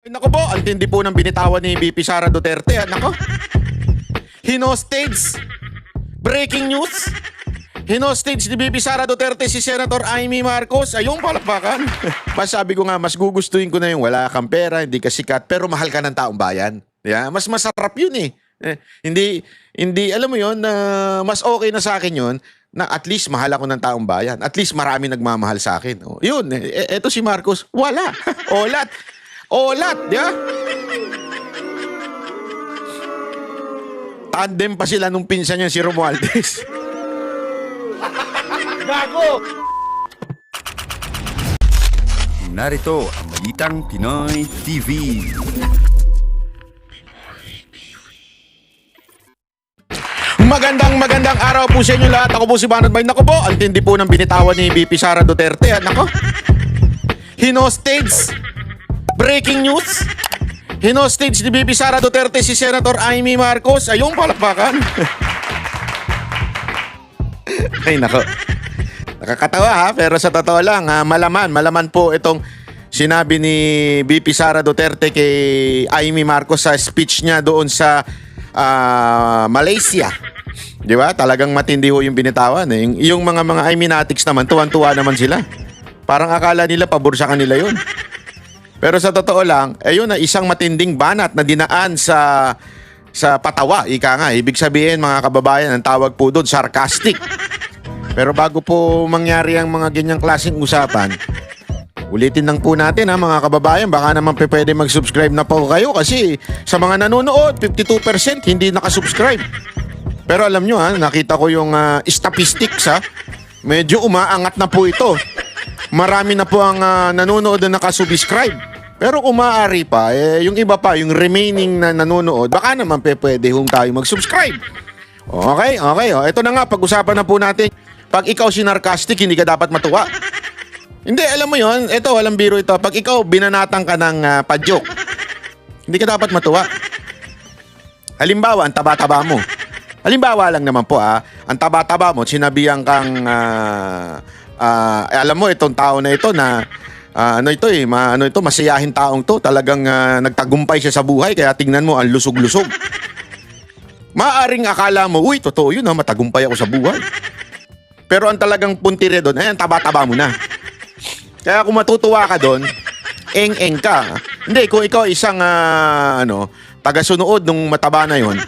Nako po, ang tindi po ng binitawan ni VP Sara Duterte. Nako, hinostage. Breaking news. Hinostage ni VP Sara Duterte si Senator Amy Marcos. Ayun, palakpakan. Mas sabi ko nga, mas gugustuhin ko na yung wala kang pera, hindi ka sikat, pero mahal ka ng taong bayan. Yeah? Mas masarap yun eh. Hindi, alam mo yun, mas okay na sa akin yun, na at least mahal ako ng taong bayan. At least marami nagmamahal sa akin. Oh, yun, eto si Marcos, wala. Olat. Olat, di ba? Tandem pa sila nung pinsan niya si Romualdez. Gago! Narito ang Balitang Pinoy TV. Magandang araw po sa inyo lahat. Ako po si Banat Bay. Nako po, ang tindi po ng binitawan ni VP Sara Duterte. Nako, hinostage. Breaking news. Hinostage ni VP Sara Duterte si Senator Amy Marcos. Ayun, palakpakan. Ay, nako. Nakakatawa ha, pero sa totoo lang, malaman po itong sinabi ni VP Sara Duterte kay Amy Marcos sa speech niya doon sa Malaysia. Di ba? Talagang matindi ho yung binitawan. Yung mga Ayminatics naman, tuwan-tuwa naman sila. Parang akala nila pabor sa kanila yun. Pero sa totoo lang, ayun na isang matinding banat na dinaan sa patawa. Ika nga, ibig sabihin mga kababayan, ang tawag po doon, sarcastic. Pero bago po mangyari ang mga ganyang klaseng usapan, ulitin lang po natin mga kababayan, baka naman pwede mag-subscribe na po kayo kasi sa mga nanonood, 52% hindi nakasubscribe. Pero alam nyo nakita ko yung statistics medyo umaangat na po ito. Marami na po ang nanonood na nakasubscribe. Pero kung maaari pa, yung iba pa, yung remaining na nanonood, baka naman pwede tayo mag-subscribe. Okay. Ito na nga, pag-usapan na po natin. Pag ikaw sinarcastic, hindi ka dapat matuwa. Hindi, alam mo yon. Ito, walang biro ito. Pag ikaw binanatang ka ng pa-joke, hindi ka dapat matuwa. Halimbawa, ang taba-taba mo. Halimbawa lang naman po ang taba-taba mo, sinabihan kang, alam mo, itong tao na ito na, masiyahin taong to. Talagang nagtagumpay siya sa buhay, kaya tingnan mo, ang lusog-lusog. Maaring akala mo, uy, totoo yun matagumpay ako sa buhay. Pero ang talagang puntire doon, ang taba-taba mo na. Kaya kung matutuwa ka doon, eng-eng ka. Hindi, kung ikaw isang taga-sunood nung mataba na yon,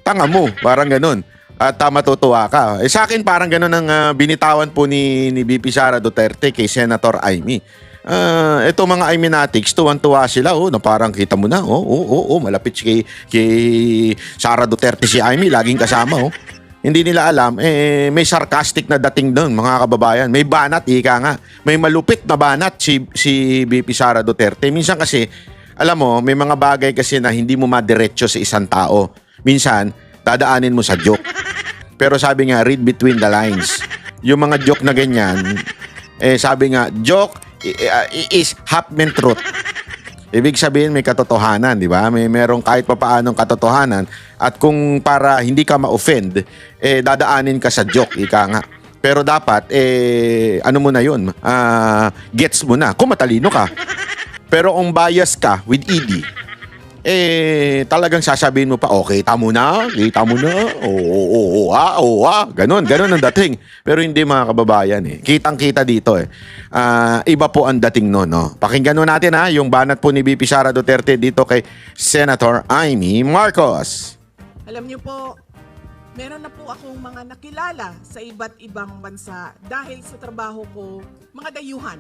tanga mo, parang ganun. At matutuwa ka. Sa akin parang ganun ang binitawan po ni VP Sara Duterte kay Senator Amy. Ito mga Ayminatics, tuwan-tuwa sila na parang kita mo na. Malapit kay Sara Duterte si Amy, laging kasama Hindi nila alam, may sarcastic na dating doon, mga kababayan. May banat, ika nga. May malupit na banat si VP Sara Duterte. Minsan kasi, alam mo, may mga bagay kasi na hindi mo madiretso sa isang tao. Minsan, dadaanin mo sa joke. Pero sabi nga, read between the lines. Yung mga joke na ganyan, sabi nga, joke is half meant truth. Ibig sabihin may katotohanan, di ba? Merong kahit papaanong katotohanan. At kung para hindi ka ma-offend, dadaanin ka sa joke, ika nga. Pero dapat, ano mo na yun? Gets mo na. Kung matalino ka. Pero kung bias ka with ED, talagang sasabihin mo pa, kita mo na. Ganon ang dating. Pero hindi mga kababayan Kitang-kita dito iba po ang dating no. Pakinggan mo natin yung banat po ni VP Sara Duterte dito kay Senator Amy Marcos. Alam niyo po, meron na po akong mga nakilala sa iba't ibang bansa dahil sa trabaho ko, mga dayuhan.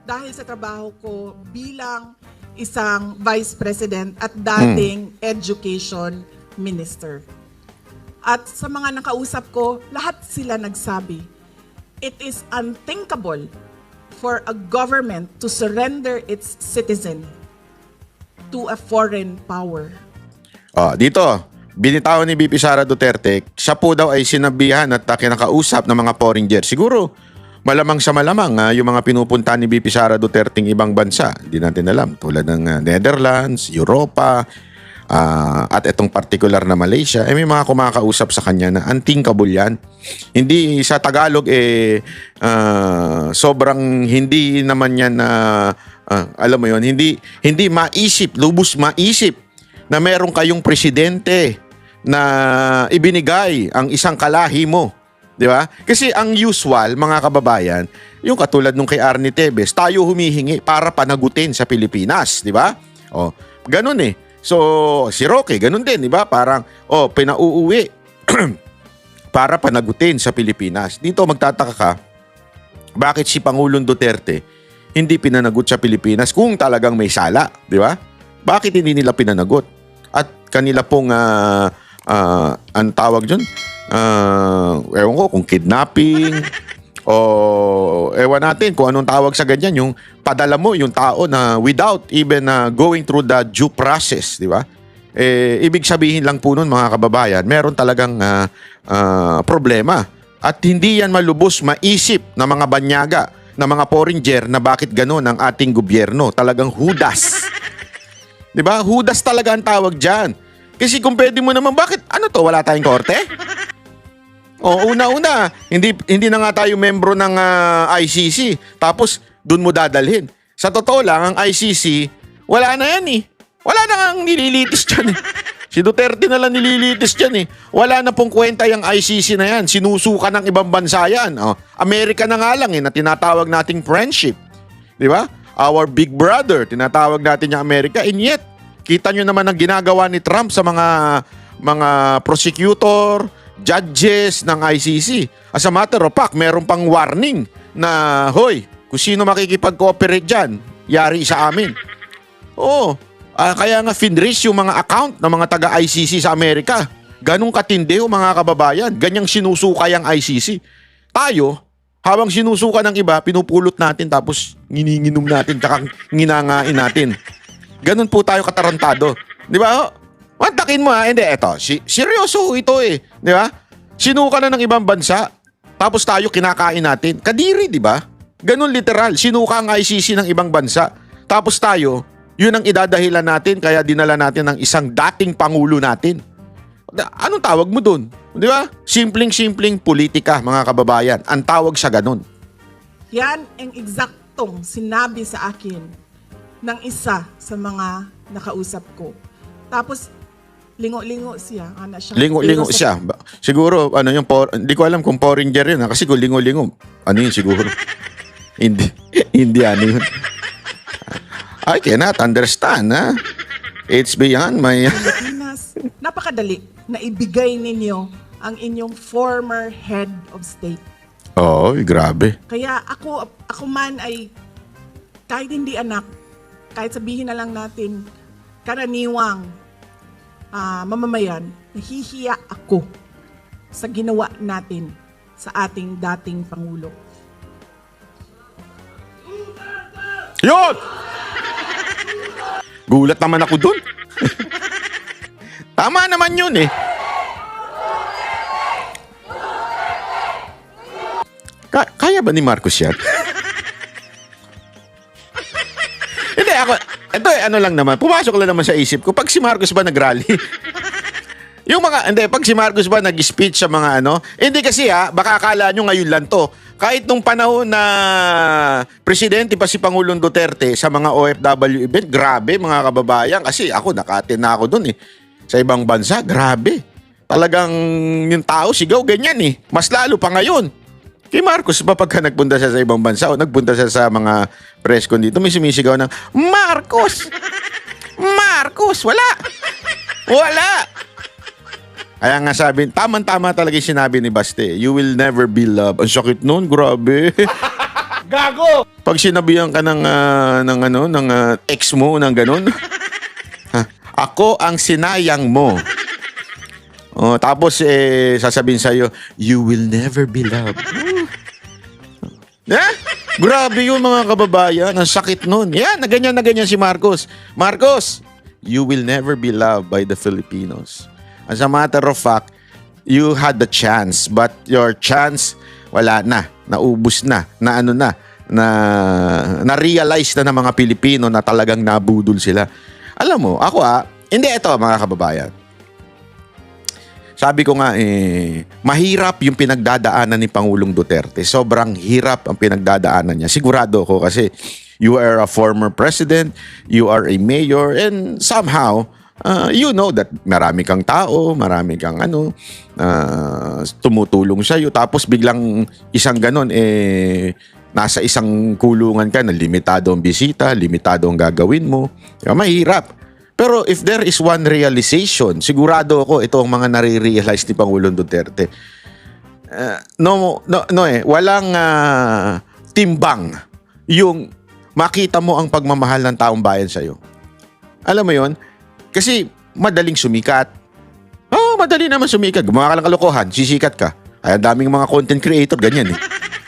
Dahil sa trabaho ko bilang isang vice president at dating education minister. At sa mga nakausap ko, lahat sila nagsabi, it is unthinkable for a government to surrender its citizen to a foreign power. Dito, binitawan ni VP Sara Duterte, siya po daw ay sinabihan at kinakausap ng mga foreigner. Siguro, malamang sa malamang yung mga pinupunta ni VP Sara Duterte ng ibang bansa, hindi natin alam, tulad ng Netherlands, Europa, at itong particular na Malaysia, may mga kumakausap sa kanya na unthinkable yan. Hindi sa Tagalog sobrang hindi naman yan alam mo yon, hindi maisip, lubos maisip na meron kayong presidente na ibinigay ang isang kalahi mo. Di ba? Kasi ang usual, mga kababayan, yung katulad nung kay Arnie Tevez, tayo humihingi para panagutin sa Pilipinas. Di ba? O, ganun eh. So, si Roque, ganun din, di ba? Parang, pinauuwi para panagutin sa Pilipinas. Dito magtataka ka, bakit si Pangulong Duterte hindi pinanagot sa Pilipinas kung talagang may sala, di ba? Bakit hindi nila pinanagot? At kanila pong, ang tawag dyan, ewan ko kung kidnapping o ewan natin kung anong tawag sa ganyan, yung padala mo yung tao na without even going through the due process, di ba? Ibig sabihin lang po nun, mga kababayan, meron talagang problema at hindi yan malubos maisip na mga banyaga, na mga foreigner na bakit ganun ang ating gobyerno. Talagang hudas. Di ba? Hudas talaga ang tawag dyan. Kasi kung pwede mo naman, bakit ano to, wala tayong korte? O una-una, hindi na nga tayo membro ng ICC. Tapos doon mo dadalhin. Sa totoo lang, ang ICC, wala na yan eh. Wala na nga nililitis dyan eh. Si Duterte na lang nililitis dyan eh. Wala na pong kwenta yung ICC na yan. Sinusuka ng ibang bansa yan. Amerika na nga lang eh, na tinatawag nating friendship. Di ba? Our big brother, tinatawag natin yung Amerika. And yet, kita nyo naman ang ginagawa ni Trump sa mga prosecutor, judges ng ICC. As a matter of fact, meron pang warning na, hoy, kung sino makikipag-cooperate dyan, yari sa amin. Oo. Kaya nga finraise yung mga account ng mga taga-ICC sa Amerika. Ganong katindi o mga kababayan. Ganyang sinusuka yung ICC. Tayo, habang sinusuka ng iba, pinupulot natin tapos ngininginom natin tsaka nginangain natin. Ganon po tayo katarantado. Di ba? Mantakin mo ha. Hindi, eto. Seryoso ito eh. Di ba? Sinuka na ng ibang bansa. Tapos tayo kinakain natin. Kadiri, di ba? Ganon literal. Sinuka ang ICC ng ibang bansa. Tapos tayo, yun ang idadahilan natin kaya dinala natin ng isang dating pangulo natin. Anong tawag mo dun? Di ba? Simpleng-simpleng politika, mga kababayan. Ang tawag sa ganon. Yan ang eksaktong sinabi sa akin ng isa sa mga nakausap ko. Tapos, lingo-lingo siya. Lingo-lingo siya. Siguro, hindi ko alam kung foreigner yun. Kasi kung lingo-lingo, ano yun siguro? hindi ano yun. I cannot understand, ha? It's beyond my... Pilipinas, napakadali na ibigay ninyo ang inyong former head of state. Oo, grabe. Kaya ako man ay, kahit hindi anak, kahit sabihin na lang natin, karaniwang mamamayan, nahihiya ako sa ginawa natin sa ating dating Pangulo. Yun! Gulat naman ako dun. Tama naman yun eh. Kaya ba ni Marcos yan? Hindi, ito ano lang naman, pumasok lang naman sa isip ko, pag si Marcos ba nag-rally? Pag si Marcos ba nag-speech sa mga hindi kasi baka akala nyo ngayon lang to. Kahit nung panahon na presidente pa si Pangulong Duterte sa mga OFW event, grabe mga kababayan, kasi ako naka-attend na ako dun eh. Sa ibang bansa, grabe. Talagang yung tao sigaw ganyan eh. Mas lalo pa ngayon. Kay Marcos ba pagka nagpunta siya sa ibang bansa o nagpunta siya sa mga press con dito, may sumisigaw ng, Marcos! Marcos! Wala! Wala! Kaya nga sabi, tama-tama talaga yung sinabi ni Baste, you will never be loved. Ang sakit nun, grabe. Gago! Pag sinabihan ka ng ex mo, ng ganun, ako ang sinayang mo. Tapos sasabihin sa'yo, you will never be loved. Grabe yun mga kababayan, ang sakit nun. Yan, na ganyan si Marcos. Marcos, you will never be loved by the Filipinos. As a matter of fact, you had the chance, but your chance, wala na. Naubos na. Na-realize na ng mga Pilipino na talagang nabudol sila. Alam mo, ako Hindi, ito mga kababayan. Sabi ko nga, mahirap yung pinagdadaanan ni Pangulong Duterte. Sobrang hirap ang pinagdadaanan niya. Sigurado ako kasi you are a former president, you are a mayor, and somehow, you know that marami kang tao, marami kang tumutulong sa'yo. Tapos biglang isang ganon, nasa isang kulungan ka na limitado ang bisita, limitado ang gagawin mo. Mahirap. Pero if there is one realization, sigurado ako ito ang mga nare-realize ni Pangulong Duterte. Walang timbang yung makita mo ang pagmamahal ng taong bayan sa'yo. Alam mo yon? Kasi madaling sumikat. Madali naman sumikat. Gumawa ka ng kalokohan, sisikat ka. Ay, ang daming mga content creator, ganyan eh.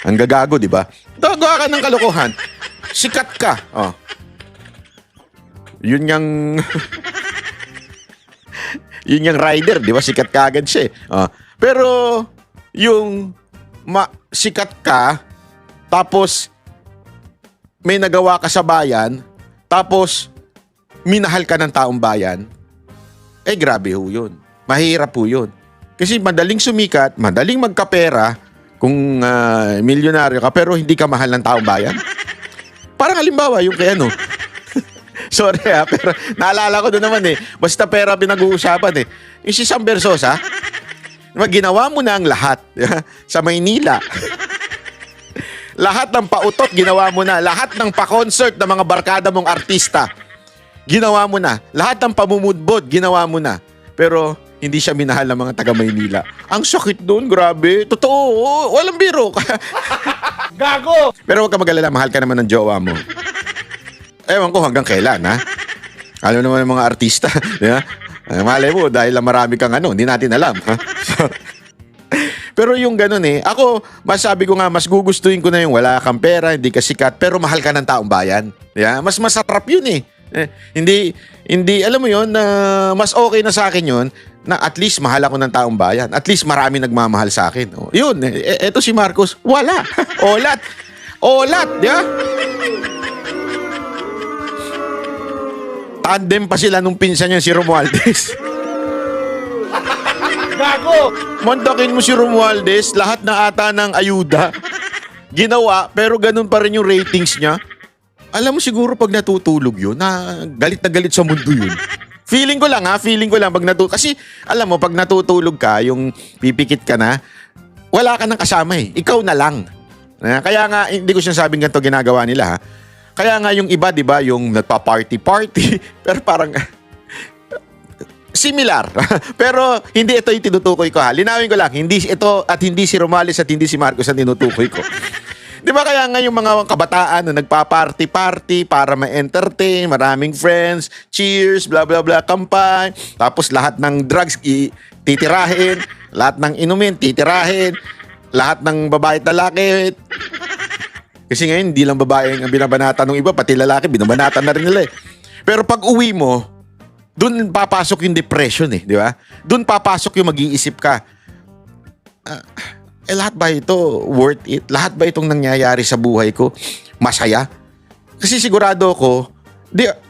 Ang gagago, di ba? Gawa ka ng kalokohan, sikat ka. Yun yung yun yung rider, di ba? Sikat ka agad siya. Pero yung sikat ka, tapos may nagawa ka sa bayan, tapos minahal ka ng taong bayan, grabe ho yun. Mahirap po yun. Kasi madaling sumikat, madaling magkapera kung milyonaryo ka, pero hindi ka mahal ng taong bayan. Parang halimbawa, yung kay sorry pero naalala ko doon naman basta pera pinag-uusapan yung si Sam Versosa, ginawa mo na ang lahat sa Maynila. Lahat ng pautot ginawa mo na, lahat ng pa-concert ng mga barkada mong artista ginawa mo na, lahat ng pamumudbod ginawa mo na, pero hindi siya minahal ng mga taga Maynila. Ang sakit doon, grabe. Totoo, walang biro. Gago! Pero huwag ka mag-alala, mahal ka naman ng jowa mo. Ewan ko hanggang kailan, ha? Alam naman ng mga artista, malay mo, dahil lang marami kang hindi natin alam, ha? Pero yung ganun ako, masabi ko nga, mas gugustuhin ko na yung wala kang pera, hindi ka sikat, pero mahal ka ng taong bayan. Mas masarap yun hindi, alam mo yun, mas okay na sa akin yun, na at least mahal ako ng taong bayan. At least marami nagmamahal sa akin. Yun, eto si Marcos, wala. Olat, di ba? Tandem pa sila nung pinsan niya si Romualdez. Gago! Montakin mo si Romualdez, lahat na ata ng ayuda ginawa, pero ganun pa rin yung ratings niya. Alam mo siguro pag natutulog yun, na galit sa mundo yun. Feeling ko lang pag natutulog. Kasi alam mo, pag natutulog ka, yung pipikit ka na, wala ka nang kasama Ikaw na lang. Kaya nga, hindi ko sinasabing ganito ginagawa nila ha. Kaya nga yung iba, di ba, yung nagpa-party, pero parang similar. Pero hindi ito yung tinutukoy ko ha. Linawin ko lang, hindi ito at hindi si Romales at hindi si Marcos ang tinutukoy ko. Di ba kaya nga yung mga kabataan na nagpa-party para ma-entertain, maraming friends, cheers, blah blah blah, kampay, tapos lahat ng drugs titirahin, lahat ng inumin titirahin, lahat ng babae at lalaki. Kasi ngayon, hindi lang babae ang binabanata ng iba, pati lalaki, binabanata na rin nila Pero pag uwi mo, dun papasok yung depression di ba? Dun papasok yung mag-iisip ka. Lahat ba ito worth it? Lahat ba itong nangyayari sa buhay ko masaya? Kasi sigurado ko,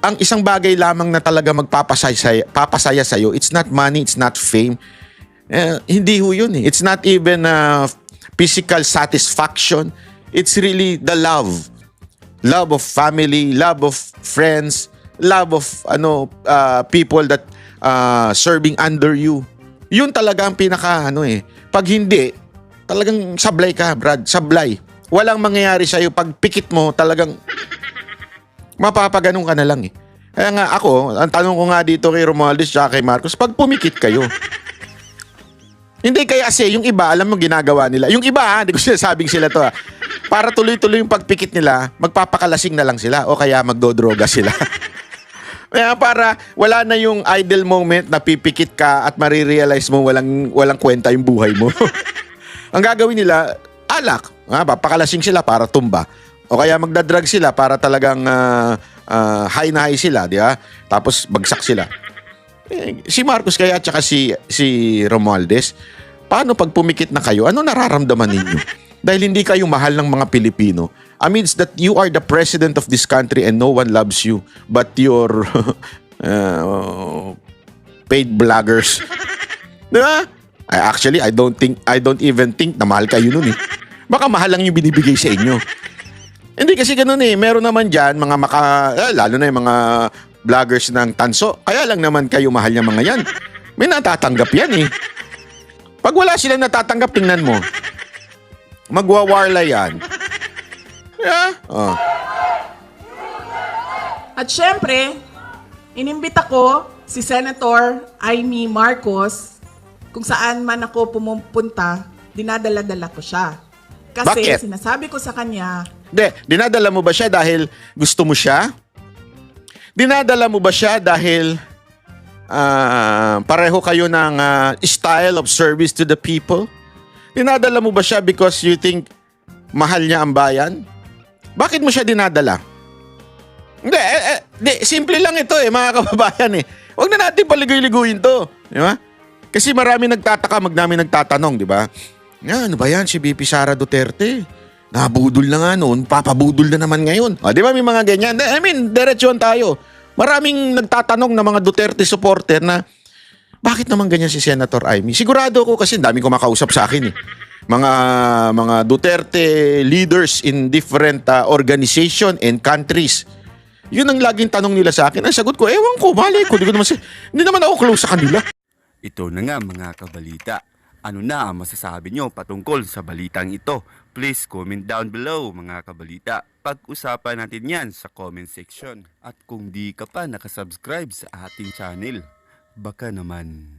ang isang bagay lamang na talaga papasaya sa'yo, it's not money, it's not fame. Hindi ho yun It's not even physical satisfaction. It's really the love. Love of family, love of friends, love of people that serving under you. Yun talaga ang pinaka Pag hindi, talagang sablay ka, Brad. Sablay. Walang mangyayari sa'yo. Pag pikit mo, talagang mapapaganong ka na lang Kaya nga ako, ang tanong ko nga dito kay Romualdez at kay Marcos, pag pumikit kayo, hindi kaya kasi yung iba, alam mo ginagawa nila. Yung iba hindi ko sinasabing sila to para tuloy-tuloy yung pagpikit nila, magpapakalasing na lang sila o kaya magdodroga sila. Kaya para wala na yung idle moment na pipikit ka at marirealize mo walang kwenta yung buhay mo. Ang gagawin nila, alak. Papakalasing sila para tumba. O kaya magdadrug sila para talagang high na high sila, di ba? Tapos bagsak sila. Si Marcos kaya at saka si Romualdez, paano pag pumikit na kayo? Ano nararamdaman ninyo? Dahil hindi kayo mahal ng mga Pilipino. Amidst that you are the president of this country and no one loves you but your paid vloggers. Di ba? Actually, I don't even think na mahal kayo nun eh. Baka mahal lang yung binibigay sa inyo. Hindi kasi ganun eh. Meron naman dyan, lalo na yung mga vloggers ng tanso. Kaya lang naman kayo mahal niya mga yan. May natatanggap yan eh. Pag wala silang natatanggap, tingnan mo. Magwawarla yan. Yeah? Oh. At syempre, inimbita ko si Senator Amy Marcos kung saan man ako pumupunta, dinadala-dala ko siya. Kasi Bakit? sinasabi ko sa kanya, Dinadala mo ba siya dahil gusto mo siya? Dinadala mo ba siya dahil pareho kayo ng style of service to the people? Dinadala mo ba siya because you think mahal niya ang bayan? Bakit mo siya dinadala? Hindi, simple lang ito mga kababayan eh. Huwag na natin paligoy-liguin to. Di ba? Kasi marami nagtataka, magdami nagtatanong, di ba? Ano ba yan si VP Sara Duterte? Nabudol na nga noon, papabudol na naman ngayon. Di ba may mga ganyan? I mean, diretsyon tayo. Maraming nagtatanong na mga Duterte supporter na bakit naman ganyan si Senator Amy? Sigurado ko kasi dami ko makausap sa akin eh. Mga Duterte leaders in different organization and countries. Yun ang laging tanong nila sa akin. Ang sagot ko, ewan ko, mali ko. Hindi naman ako close sa kanila. Ito na nga mga kabalita. Ano na ang masasabi nyo patungkol sa balitang ito? Please comment down below mga kabalita. Pag-usapan natin yan sa comment section. At kung di ka pa nakasubscribe sa ating channel, baka naman